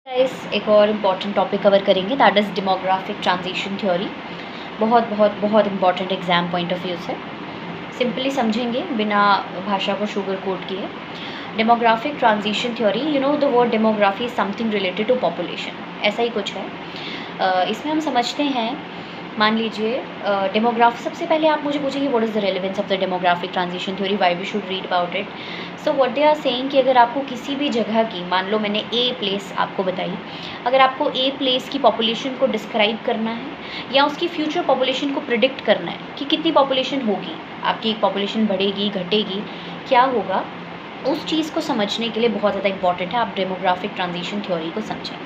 Guys एक और important topic cover करेंगे, that is demographic transition theory. बहुत बहुत बहुत important exam point of view से सिंपली समझेंगे बिना भाषा को शुगर कोट किए। Demographic transition theory, you know the word demography is something related to population, ऐसा ही कुछ है। इसमें हम समझते हैं, मान लीजिए सबसे पहले आप मुझे पूछेंगे what is the relevance of the demographic transition theory, why we should read about it. So what they are saying कि अगर आपको किसी भी जगह की, मान लो मैंने ए प्लेस आपको बताई, अगर आपको ए प्लेस की पॉपुलेशन को डिस्क्राइब करना है या उसकी फ्यूचर पॉपुलेशन को प्रिडिक्ट करना है कि कितनी पॉपुलेशन होगी, आपकी पॉपुलेशन बढ़ेगी घटेगी, क्या होगा, उस चीज़ को समझने के लिए बहुत ज़्यादा इंपॉर्टेंट है आप डेमोग्राफिक ट्रांजिशन थ्योरी को समझें।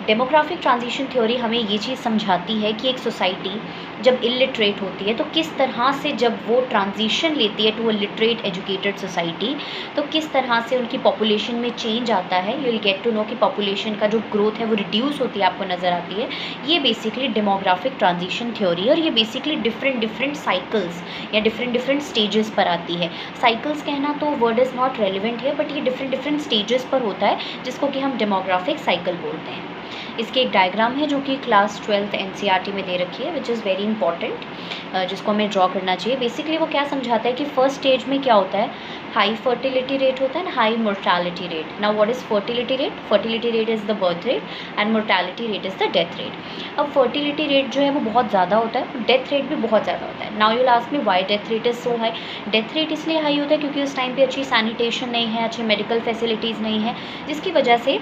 डेमोग्राफिक ट्रांजिशन थ्योरी हमें ये चीज़ समझाती है कि एक सोसाइटी जब इलिटरेट होती है तो किस तरह से, जब वो ट्रांजिशन लेती है to a literate educated society, तो किस तरह से उनकी पॉपुलेशन में चेंज आता है। You will get to know कि पॉपुलेशन का जो ग्रोथ है वो रिड्यूस होती है, आपको नज़र आती है। ये बेसिकली डेमोग्राफिक ट्रांजिशन थ्योरी, और ये बेसिकली डिफरेंट साइकिल्स या डिफरेंट स्टेजेस पर आती है। साइकिल्स कहना तो वर्ड इज़ नॉट रेलिवेंट है, बट ये डिफरेंट स्टेजेस पर होता है, जिसको कि हम डेमोग्राफिक साइकिल बोलते हैं। इसके एक डायग्राम है जो कि क्लास 12th NCERT में दे रखी है, विच इज़ वेरी इंपॉर्टेंट, जिसको हमें ड्रॉ करना चाहिए। बेसिकली वो क्या समझाता है कि फर्स्ट स्टेज में क्या होता है, हाई फर्टिलिटी रेट होता है and high mortality rate. Now what is fertility rate? Fertility rate is the birth rate and mortality rate is the death rate. अब फर्टिलिटी रेट जो है वो बहुत ज़्यादा होता है, डेथ रेट भी बहुत ज़्यादा होता है। Now you will ask me why death rate is so high. Death rate इसलिए हाई होता है क्योंकि उस टाइम पे अच्छी सैनिटेशन नहीं है, अच्छी मेडिकल फैसिलिटीज़ नहीं है, जिसकी वजह से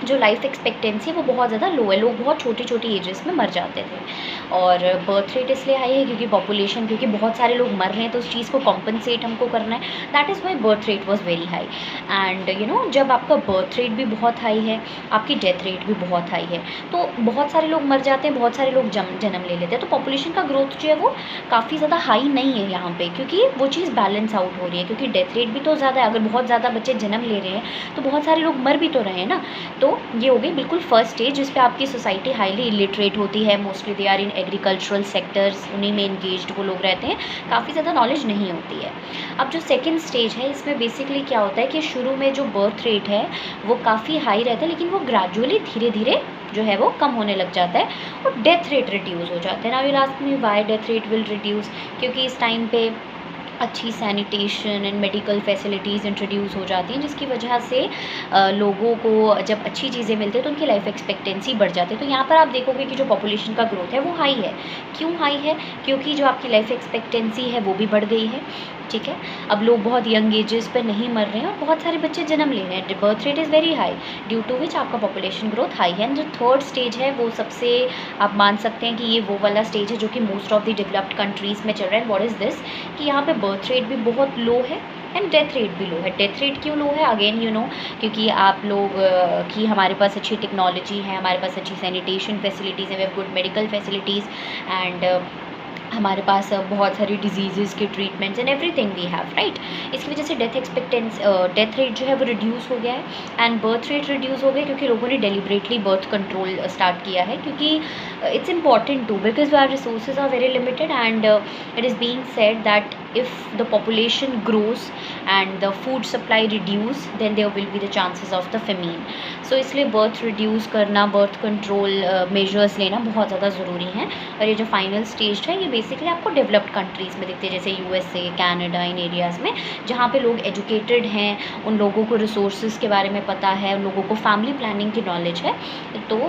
जो लाइफ एक्सपेक्टेंसी है वो बहुत ज़्यादा लो है, लोग बहुत छोटी छोटी एजेस में मर जाते थे। और बर्थ रेट इसलिए हाई है क्योंकि पॉपुलेशन, क्योंकि बहुत सारे लोग मर रहे हैं तो उस चीज़ को कॉम्पनसेट हमको करना है, that is why birth rate was very high. And you know जब आपका बर्थ रेट भी बहुत हाई है, आपकी डेथ रेट भी बहुत हाई है, तो बहुत सारे लोग मर जाते हैं, बहुत सारे लोग जन्म ले लेते हैं, तो पॉपुलेशन का ग्रोथ जो है वो काफ़ी ज़्यादा हाई नहीं है यहाँ पे, क्योंकि वो चीज़ बैलेंस आउट हो रही है। क्योंकि डेथ रेट भी तो ज़्यादा है, अगर बहुत ज़्यादा बच्चे जन्म ले रहे हैं तो बहुत सारे लोग मर भी तो रहे हैं ना। तो ये हो गई बिल्कुल फर्स्ट स्टेज, जिस पे आपकी सोसाइटी हाईली इलिटरेट होती है, mostly they are in agricultural sectors, उन्हीं में इंगेज्ड वो लोग रहते हैं, काफ़ी ज़्यादा नॉलेज नहीं होती है। अब जो सेकंड स्टेज है, इसमें बेसिकली क्या होता है कि शुरू में जो बर्थ रेट है वो काफ़ी हाई रहता है, लेकिन वो ग्रेजुअली धीरे धीरे जो है वो कम होने लग जाता है और डेथ रेट रिड्यूस हो जाता है। Now you will ask me why death rate will reduce, क्योंकि इस टाइम पे अच्छी sanitation and medical facilities introduce हो जाती हैं, जिसकी वजह से लोगों को जब अच्छी चीज़ें मिलती हैं तो उनकी लाइफ एक्सपेक्टेंसी बढ़ जाती है। तो यहाँ पर आप देखोगे कि जो पॉपुलेशन का ग्रोथ है वो हाई है। क्यों हाई है? क्योंकि जो आपकी लाइफ एक्सपेक्टेंसी है वो भी बढ़ गई है, ठीक है। अब लोग बहुत यंग एजेस पर नहीं मर रहे हैं और बहुत सारे बच्चे जन्म ले रहे हैं, birth rate is very high, due to which आपका पॉपुलेशन ग्रोथ हाई है। एंड जो थर्ड स्टेज है वो सबसे, आप मान सकते हैं कि ये वो वाला स्टेज है जो कि most of the developed countries में चल रहा है। व्हाट इज़ दिस, कि यहाँ पे बर्थ रेट भी बहुत लो है एंड डेथ रेट भी लो है। डेथ रेट क्यों लो है? अगेन यू नो, क्योंकि आप लोग कि हमारे पास अच्छी टेक्नोलॉजी है, हमारे पास अच्छी सैनिटेशन फैसिलिटीज़ है, we have good medical facilities and हमारे पास बहुत सारी डिजीज़ के treatments and everything we have, right. इसकी वजह से डेथ रेट जो है वो रिड्यूस हो गया है एंड बर्थ रेट रिड्यूस हो गया, क्योंकि लोगों ने डेलिबरेटली बर्थ कंट्रोल स्टार्ट किया है, क्योंकि it's important to, because our resources are very limited and it is being said that if the population grows and the food supply reduce, then there will be the chances of the famine. So इसलिए birth reduce करना, birth control measures लेना बहुत ज़्यादा ज़रूरी हैं। और ये जो फाइनल स्टेज है ये बेसिकली आपको डेवलप्ड कंट्रीज़ में दिखते हैं, जैसे USA, कनाडा, इन एरियाज़ में जहाँ पे लोग एजुकेटेड हैं, उन लोगों को रिसोर्सेज के बारे में पता है, उन लोगों को फैमिली प्लानिंग की नॉलेज है। तो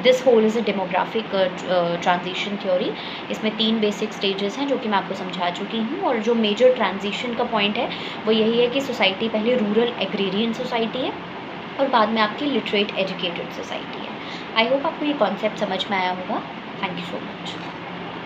this whole is a demographic transition theory. इसमें 3 बेसिक स्टेजेस हैं जो कि मैं आपको समझा चुकी हूँ, और जो मेजर ट्रांजिशन का पॉइंट है वो यही है कि सोसाइटी पहले रूरल एग्रेरियन सोसाइटी है और बाद में आपकी लिटरेट एजुकेटेड सोसाइटी है। आई होप आपको ये कॉन्सेप्ट समझ में आया होगा। Thank you so much.